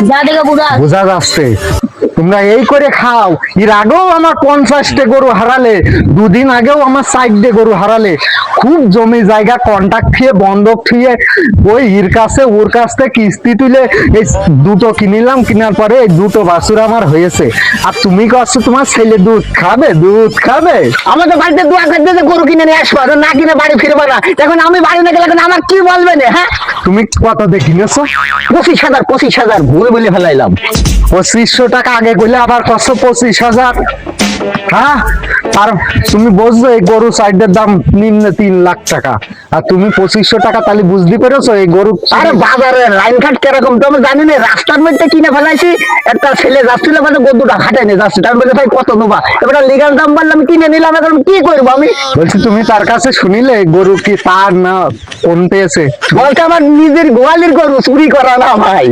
যা দেখে বোঝা যাচ্ছে তোমরা এই করে খাও। এর আগেও আমার 50টা গরু হারালে, দুদিন আগেও আমার 60টা গরু হারালে। খুব জমি জায়গা কন্ট্রাক্ট খেয়ে বন্ধক খেয়ে ওই এর কাছে ওর কাছ থেকে কিস্তি তুলে এই দুটো কিনিলাম, কেনার পরে এই দুটো বাছুর আমার হয়েছে। আর তুমি করছো তোমার ছেলে দুধ খাবে, দুধ খাবে। আমাদের বাড়িতে দোয়া করতে যে গরু কিনে নিয়ে আসবো, না কিনে বাড়ি ফিরবো না। এখন আমি বাড়ি না গেলে এখন আমার কি বলবে না? হ্যাঁ, তুমি কত দিয়ে কিনেছো? 25,000 ভুল বলে ফেলাইলাম। 2500 টাকা আগে কইলে আবার কত 25,000? হ্যাঁ, আর তুমি বুঝছো এই গরু সাইডের দাম নিম্ন 3 লাখ টাকা, আর তুমি 2500 টাকা তাহলে বুঝতে পেরেছো এই গরু? আরে বাজারে লাইন ঘাট কিরকম তো আমি জানি না। রাস্তার মধ্যে কিনে ফেলাইছি, একটা ছেলে যাচ্ছিল মানে গরুটা হাঁটাই নিয়ে যাচ্ছে। আমি বলে ভাই কত নেবা? এবার লিগাল দাম বললাম, কিনে নিলাম। এখন কি করবো আমি? বলছি তুমি তার কাছে শুনিলে গরু কি তার না কোন পেয়েছে? বলছে আমার নিজের গোয়ালির গরু, চুরি করা না ভাই।